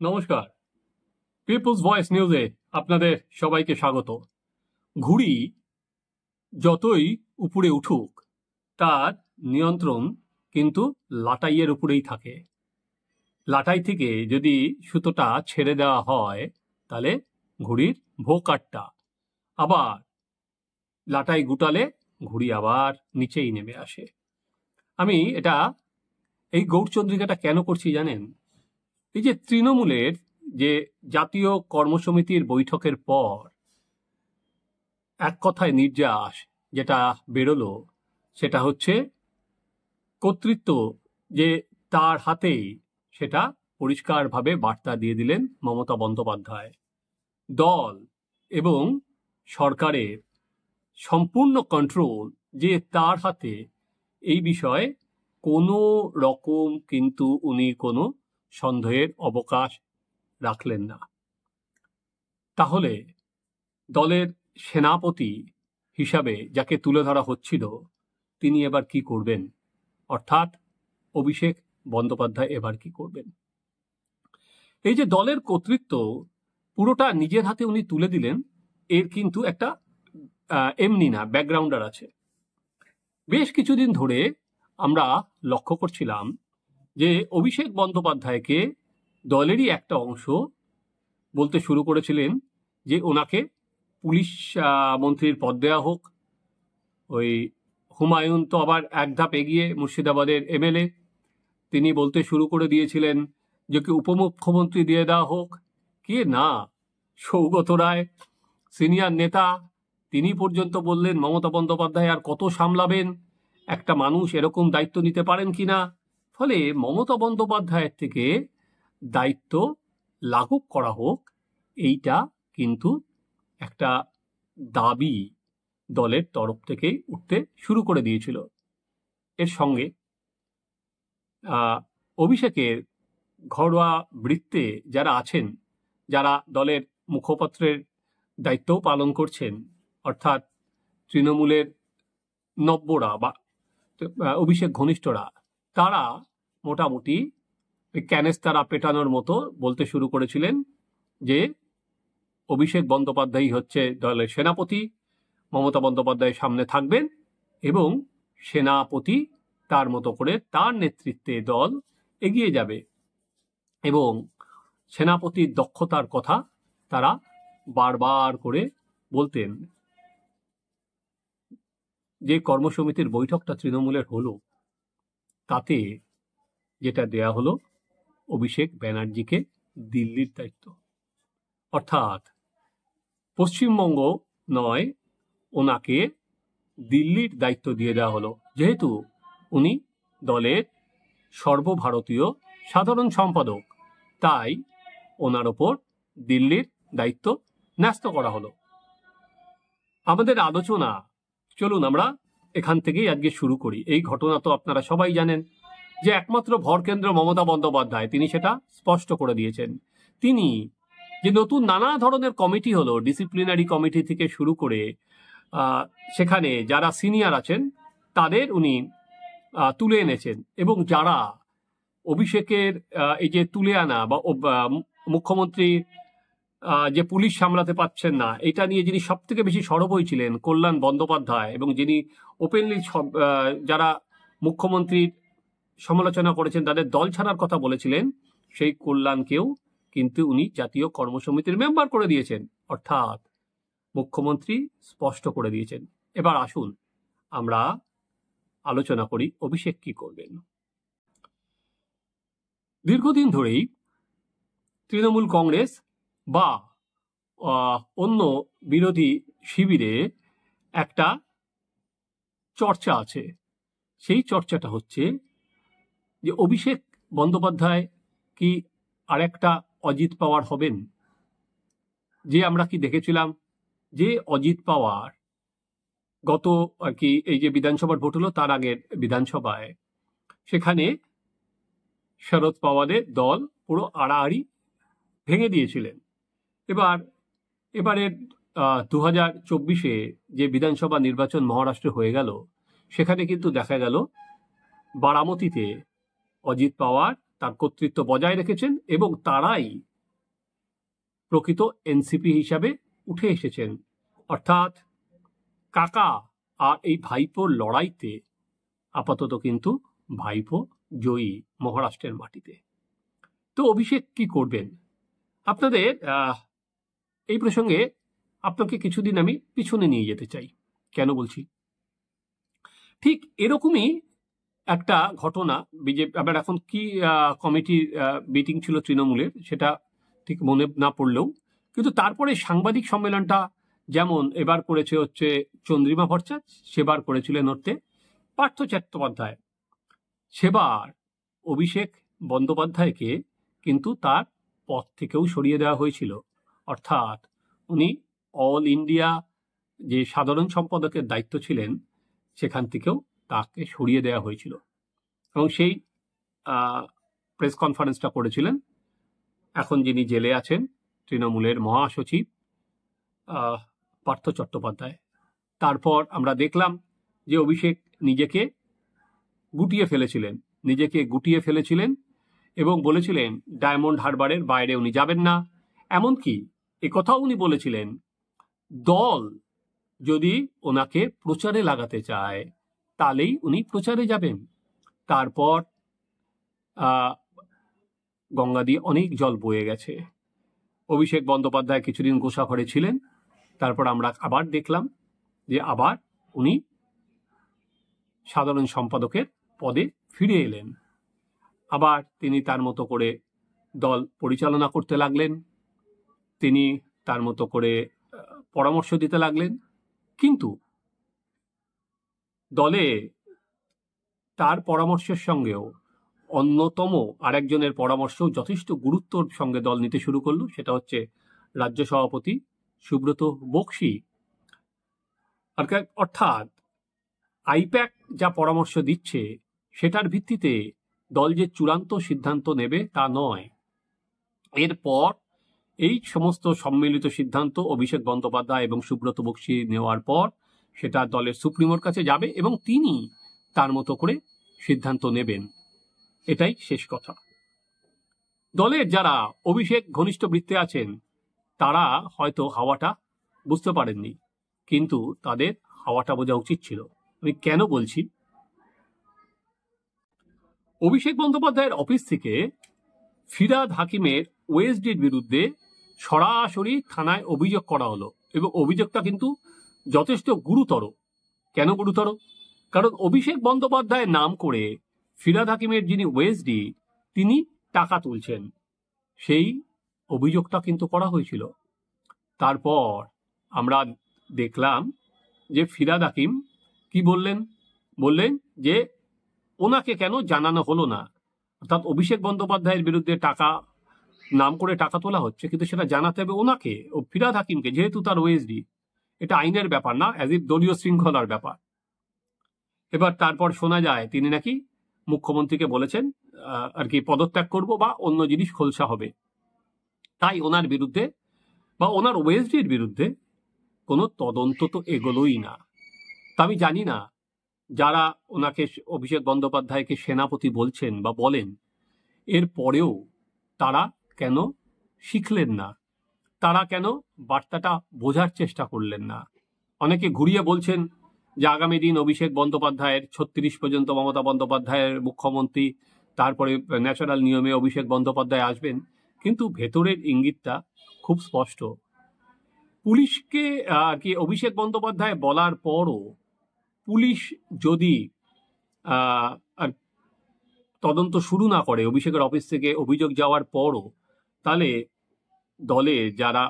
নমস্কার, people's voice নিউজে আপনাদের সবাইকে স্বাগত। ঘুড়ি যতই উপরে উঠুক, তার নিয়ন্ত্রণ কিন্তু লাটাইয়ের উপরেই থাকে। লাটাই থেকে যদি সুতোটা ছেড়ে দেওয়া হয়, তাহলে ঘুড়ির ভোকাটটা আবার লাটাই গুটালে ঘুড়ি আবার নিচেই নেমে আসে। আমি এই গৌরচন্দ্রিকাটা কেন করছি জানেন? এই যে তৃণমূলের যে জাতীয় কর্মসমিতির বৈঠকের পর এক কথায় নির্যাস যেটা বেরোলো, সেটা হচ্ছে কর্তৃত্ব যে তার হাতেই, সেটা পরিষ্কারভাবে বার্তা দিয়ে দিলেন মমতা বন্দ্যোপাধ্যায়। দল এবং সরকারের সম্পূর্ণ কন্ট্রোল যে তার হাতে, এই বিষয়ে কোনো রকম কিন্তু উনি কোনো সন্দেহের অবকাশ রাখলেন না। তাহলে দলের সেনাপতি হিসাবে যাকে তুলে ধরা হচ্ছিল, তিনি এবার কি করবেন? অর্থাৎ অভিষেক বন্দ্যোপাধ্যায় এবার কি করবেন? এই যে দলের কর্তৃত্ব পুরোটা নিজের হাতে উনি তুলে দিলেন, এর কিন্তু একটা এমনি না, ব্যাকগ্রাউন্ডার আছে। বেশ কিছুদিন ধরে আমরা লক্ষ্য করছিলাম যে অভিষেক বন্দ্যোপাধ্যায়কে দলেরই একটা অংশ বলতে শুরু করেছিলেন যে ওনাকে পুলিশ মন্ত্রীর পদ দেওয়া হোক। ওই হুমায়ুন তো আবার এক ধাপ এগিয়ে, মুর্শিদাবাদের এমএলএ, তিনি বলতে শুরু করে দিয়েছিলেন যে কি উপমুখ্যমন্ত্রী দিয়ে দেওয়া হোক। কে না, সৌগত রায় সিনিয়র নেতা, তিনি পর্যন্ত বললেন মমতা বন্দ্যোপাধ্যায় আর কত সামলাবেন, একটা মানুষ এরকম দায়িত্ব নিতে পারেন কিনা। ফলে মমতা বন্দ্যোপাধ্যায়ের থেকে দায়িত্ব লাঘব করা হোক, এইটা কিন্তু একটা দাবি দলের তরফ থেকেই উঠতে শুরু করে দিয়েছিল। এর সঙ্গে অভিষেকের ঘরোয়া বৃত্তে যারা আছেন, যারা দলের মুখপাত্রের দায়িত্বও পালন করছেন, অর্থাৎ তৃণমূলের নব্যরা বা অভিষেক ঘনিষ্ঠরা, তারা মোটামুটি ক্যানেস্তারা পেটানোর মতো বলতে শুরু করেছিলেন যে অভিষেক বন্দ্যোপাধ্যায় হচ্ছে দলের সেনাপতি, মমতা বন্দ্যোপাধ্যায় সামনে থাকবেন এবং সেনাপতি তার মতো করে তার নেতৃত্বে দল এগিয়ে যাবে। এবং সেনাপতির দক্ষতার কথা তারা বারবার করে বলতেন। যে কর্মসমিতির বৈঠকটা তৃণমূলের হলো, তাতে যেটা দেয়া হলো অভিষেক ব্যানার্জিকে দিল্লির দায়িত্ব, অর্থাৎ পশ্চিমবঙ্গ নয়, ওনাকে দিল্লির দায়িত্ব দিয়ে দেওয়া হলো। যেহেতু উনি দলের সর্বভারতীয় সাধারণ সম্পাদক, তাই ওনার ওপর দিল্লির দায়িত্ব ন্যস্ত করা হলো। আমাদের আলোচনা, চলুন আমরা এখান থেকেই আজকে শুরু করি। এই ঘটনা তো আপনারা সবাই জানেন যে একমাত্র ভরকেন্দ্র মমতা বন্দ্যোপাধ্যায়, তিনি সেটা স্পষ্ট করে দিয়েছেন। তিনি যে নতুন নানা ধরনের কমিটি হলো, ডিসিপ্লিনারি কমিটি থেকে শুরু করে সেখানে যারা সিনিয়র আছেন তাদের উনি তুলে এনেছেন, এবং যারা অভিষেকের এই যে তুলে আনা বা মুখ্যমন্ত্রী যে পুলিশ সামলাতে পারছেন না, এটা নিয়ে যিনি সব থেকে বেশি সরব হয়েছিলেন কল্যাণ বন্দ্যোপাধ্যায়, এবং যিনি ওপেনলি যারা মুখ্যমন্ত্রীর সমালোচনা করেছেন তাদের দল ছাড়ার কথা বলেছিলেন, সেই কল্যাণকেও কিন্তু উনি জাতীয় কর্মসমিতির মেম্বার করে দিয়েছেন। অর্থাৎ মুখ্যমন্ত্রী স্পষ্ট করে দিয়েছেন। এবার আসুন আমরা আলোচনা করি অভিষেক কি করবেন। দীর্ঘদিন ধরেই তৃণমূল কংগ্রেস বা অন্য বিরোধী শিবিরে একটা চর্চা আছে। সেই চর্চাটা হচ্ছে যে অভিষেক বন্দ্যোপাধ্যায় কি আরেকটা অজিত পাওয়ার হবেন? যে আমরা কি দেখেছিলাম যে অজিত পাওয়ার গত এই যে বিধানসভার ভোট হলো তার আগের বিধানসভায়, সেখানে শরদ পাওয়ারের দল পুরো আড়াআড়ি ভেঙে দিয়েছিলেন। এবারের 2024-এ যে বিধানসভা নির্বাচন মহারাষ্ট্রে হয়ে গেল, সেখানে কিন্তু দেখা গেল বারামতিতে অজিত পাওয়ার তার কর্তৃত্ব বজায় রেখেছেন এবং তারাই প্রকৃত এনসিপি হিসাবে উঠে এসেছেন। অর্থাৎ কাকা আর এই ভাইপোর লড়াইতে আপাতত কিন্তু ভাইপো জয়ী মহারাষ্ট্রের মাটিতে। তো অভিষেক কি করবেন? আপনাদের এই প্রসঙ্গে আপনাকে কিছুদিন আমি পিছনে নিয়ে যেতে চাই। কেন বলছি? ঠিক এরকমই একটা ঘটনা বিজেপি, আবার এখন কি কমিটির মিটিং ছিল তৃণমূলের সেটা ঠিক মনে না পড়লেও, কিন্তু তারপরে সাংবাদিক সম্মেলনটা যেমন এবার করেছে হচ্ছে চন্দ্রিমা ভট্টাচার্য, সেবার করেছিলেন হচ্ছে পার্থ চট্টোপাধ্যায়। সেবার অভিষেক বন্দ্যোপাধ্যায়কে কিন্তু তার পদ থেকেও সরিয়ে দেওয়া হয়েছিল। অর্থাৎ উনি অল ইন্ডিয়া যে সাধারণ সম্পাদকের দায়িত্ব ছিলেন সেখান থেকেও তাকে সরিয়ে দেওয়া হয়েছিল, এবং সেই প্রেস কনফারেন্সটা করেছিলেন এখন যিনি জেলে আছেন তৃণমূলের মহাসচিব পার্থ চট্টোপাধ্যায়। তারপর আমরা দেখলাম যে অভিষেক নিজেকে গুটিয়ে ফেলেছিলেন এবং বলেছিলেন ডায়মন্ড হারবারের বাইরে উনি যাবেন না। এমনকি একথাও উনি বলেছিলেন দল যদি ওনাকে প্রচারে লাগাতে চায় তাহলেই উনি প্রচারে যাবেন। তারপর গঙ্গা দিয়ে অনেক জল বয়ে গেছে। অভিষেক বন্দ্যোপাধ্যায় কিছুদিন গোসাঘরে ছিলেন, তারপর আমরা আবার দেখলাম যে আবার উনি সাধারণ সম্পাদকের পদে ফিরে এলেন। আবার তিনি তার মতো করে দল পরিচালনা করতে লাগলেন, তিনি তার মতো করে পরামর্শ দিতে লাগলেন। কিন্তু দলে তার পরামর্শের সঙ্গেও অন্যতম আরেকজনের পরামর্শ যথেষ্ট গুরুত্বর সঙ্গে দল নিতে শুরু করলো, সেটা হচ্ছে রাজ্য সভাপতি সুব্রত বক্সী। অর্থাৎ আইপ্যাক যা পরামর্শ দিচ্ছে সেটার ভিত্তিতে দল যে চূড়ান্ত সিদ্ধান্ত নেবে তা নয়। এরপর এই সমস্ত সম্মিলিত সিদ্ধান্ত অভিষেক বন্দ্যোপাধ্যায় এবং সুব্রত বক্সী নেওয়ার পর সেটা দলের সুপ্রিমোর কাছে যাবে এবং তিনি তার মতো করে সিদ্ধান্ত নেবেন। এটাই শেষ কথা। দলের যারা অভিষেক ঘনিষ্ঠ বৃত্তে আছেন তারা হয়তো হাওয়াটা বুঝতে পারেননি, কিন্তু তাদের হাওয়াটা বোঝা উচিত ছিল। আমি কেন বলছি? অভিষেক বন্দ্যোপাধ্যায়ের অফিস থেকে ফিরহাদ হাকিমের ওএসডির বিরুদ্ধে সরাসরি থানায় অভিযোগ করা হলো, এবং অভিযোগটা কিন্তু যথেষ্ট গুরুতর। কেন গুরুতর? কারণ অভিষেক বন্দ্যোপাধ্যায়ের নাম করে ফিরহাদ হাকিমের যিনি ওএসডি তিনি টাকা তুলছেন, সেই অভিযোগটা কিন্তু করা হয়েছিল। তারপর আমরা দেখলাম যে ফিরহাদ হাকিম কি বললেন যে ওনাকে কেন জানানো হলো না। অর্থাৎ অভিষেক বন্দ্যোপাধ্যায়ের বিরুদ্ধে নাম করে টাকা তোলা হচ্ছে, কিন্তু সেটা জানাতে হবে ওনাকে, ও ফিরহাদ হাকিমকে, যেহেতু তার ওএসডি। এটা আইনের ব্যাপার না, অ্যাজ ইফ দলীয় শৃঙ্খলার ব্যাপার। এবার তারপর শোনা যায় তিনি নাকি মুখ্যমন্ত্রীকে বলেছেন আর কি পদত্যাগ করব বা অন্য জিনিস খোলসা হবে, তাই ওনার বিরুদ্ধে বা ওনার ওএসডির বিরুদ্ধে কোনো তদন্ত তো এগোলোই না। তা আমি জানি না যারা ওনাকে অভিষেক বন্দ্যোপাধ্যায়কে সেনাপতি বলছেন বা বলেন, এর পরেও তারা কেন শিখলেন না, তারা কেন বার্তাটা বোঝার চেষ্টা করলেন না। অনেকে ঘুরিয়ে বলছেন যে আগামী দিন অভিষেক বন্দ্যোপাধ্যায়ের 36 পর্যন্ত মমতা বন্দ্যোপাধ্যায়ের মুখ্যমন্ত্রী, তারপরে ন্যাচারাল নিয়মে অভিষেক বন্দ্যোপাধ্যায় আসবেন, কিন্তু ভেতরের ইঙ্গিতটা খুব স্পষ্ট। পুলিশকে আর কি অভিষেক বন্দ্যোপাধ্যায় বলার পরও পুলিশ যদি তদন্ত শুরু না করে অভিষেকের অফিস থেকে অভিযোগ যাওয়ার পরও, তাহলে দলে যারা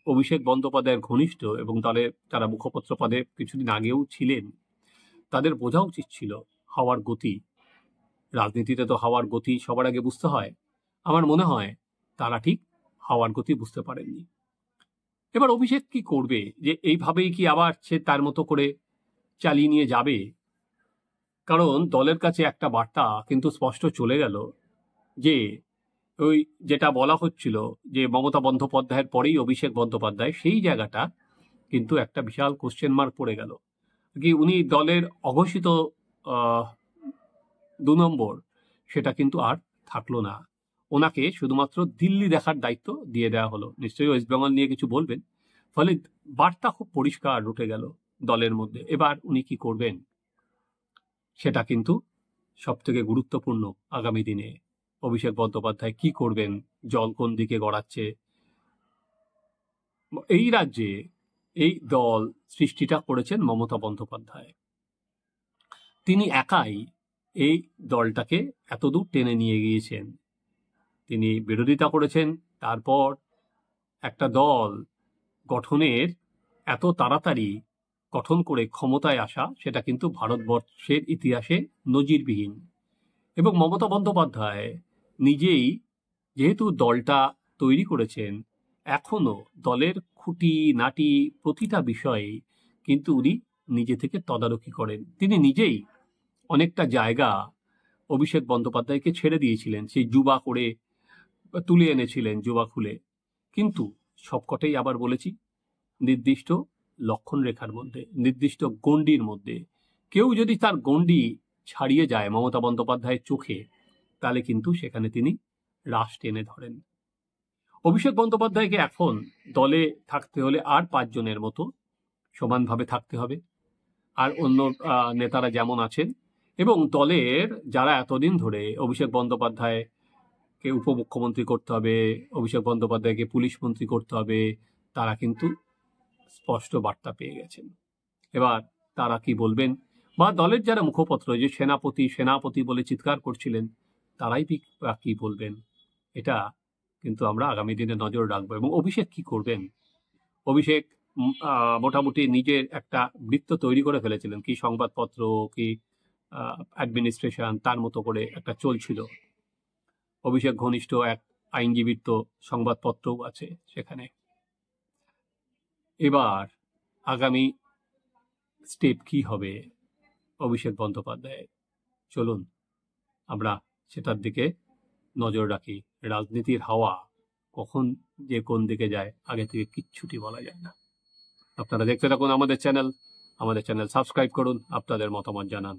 অভিষেক বন্দ্যোপাধ্যায়ের ঘনিষ্ঠ এবং দলে যারা মুখপত্র পদে কিছুদিন আগেও ছিলেন, তাদের বোঝা উচিত ছিল হাওয়ার গতি। রাজনীতিতে তো হাওয়ার গতি সবার আগে বুঝতে হয়। আমার মনে হয় তারা ঠিক হাওয়ার গতি বুঝতে পারেননি। এবার অভিষেক কি করবে? যে এইভাবেই কি আবার সে তার মতো করে চালিয়ে নিয়ে যাবে? কারণ দলের কাছে একটা বার্তা কিন্তু স্পষ্ট চলে গেল যে ওই যেটা বলা হচ্ছিল যে মমতা বন্দ্যোপাধ্যায়ের পরেই অভিষেক বন্দ্যোপাধ্যায়, সেই জায়গাটা কিন্তু একটা বিশাল কোশ্চেন মার্ক পড়ে গেল। কি উনি দলের অঘোষিত 2 নম্বর, সেটা কিন্তু আর থাকলো না। ওনাকে শুধুমাত্র দিল্লি দেখার দায়িত্ব দিয়ে দেওয়া হলো। নিশ্চয়ই ওয়েস্ট বেঙ্গল নিয়ে কিছু বলবেন, ফলে বার্তা খুব পরিষ্কার উঠে গেল দলের মধ্যে। এবার উনি কি করবেন সেটা কিন্তু সব থেকে গুরুত্বপূর্ণ আগামী দিনে। অভিষেক বন্দ্যোপাধ্যায় কি করবেন, জল কোন দিকে গড়াচ্ছে। এই রাজ্যে এই দল সৃষ্টিটা করেছেন মমতা বন্দ্যোপাধ্যায়। তিনি একাই এই দলটাকে এতদূর টেনে নিয়ে গিয়েছেন। তিনি বিরোধিতা করেছেন, তারপর একটা দল গঠনের এত তাড়াতাড়ি গঠন করে ক্ষমতায় আসা, সেটা কিন্তু ভারতবর্ষের ইতিহাসে নজিরবিহীন। এবং মমতা বন্দ্যোপাধ্যায় নিজেই যেহেতু দলটা তৈরি করেছেন, এখনো দলের খুঁটি নাটি প্রতিটা বিষয়ে কিন্তু উনি নিজে থেকে তদারকি করেন। তিনি নিজেই অনেকটা জায়গা অভিষেক বন্দ্যোপাধ্যায়কে ছেড়ে দিয়েছিলেন, সেই যুবা করে তুলে এনেছিলেন যুবা খুলে। কিন্তু সবকটাই আবার বলেছি নির্দিষ্ট লক্ষণ রেখার মধ্যে, নির্দিষ্ট গণ্ডির মধ্যে। কেউ যদি তার গণ্ডি ছাড়িয়ে যায় মমতা বন্দ্যোপাধ্যায়ের চোখে, তাহলে কিন্তু সেখানে তিনি রাশ টেনে ধরেন। অভিষেক বন্দ্যোপাধ্যায়কে এখন দলে থাকতে হলে আর 5 জনের মতো সমানভাবে থাকতে হবে, আর অন্য নেতারা যেমন আছেন। এবং দলের যারা এতদিন ধরে অভিষেক বন্দ্যোপাধ্যায়কে উপমুখ্যমন্ত্রী করতে হবে, অভিষেক বন্দ্যোপাধ্যায়কে পুলিশ মন্ত্রী করতে হবে, তারা কিন্তু স্পষ্ট বার্তা পেয়ে গেছেন। এবার তারা কি বলবেন, বা দলের যারা মুখপত্র, যে সেনাপতি সেনাপতি বলে চিৎকার করছিলেন, তারাই কি বলবেন, এটা কিন্তু আমরা আগামী দিনে নজর রাখবো। এবং অভিষেক কি করবেন, অভিষেক মোটামুটি নিজের একটা বৃত্ত তৈরি করে ফেলেছিলেন, কি সংবাদপত্র কি অ্যাডমিনিস্ট্রেশন, তার মতো করে একটা চলছিল। অভিষেক ঘনিষ্ঠ এক আইনজীবীর তো সংবাদপত্রও আছে সেখানে। এবার আগামী স্টেপ কি হবে অভিষেক বন্দ্যোপাধ্যায়ের, চলুন আমরা সেটার দিকে নজর রাখি। রাজনীতির হাওয়া কখন যে কোন দিকে যায় আগে থেকে কিচ্ছুটি বলা যায় না। আপনারা দেখতে থাকুন আমাদের চ্যানেল সাবস্ক্রাইব করুন, আপনাদের মতামত জানান।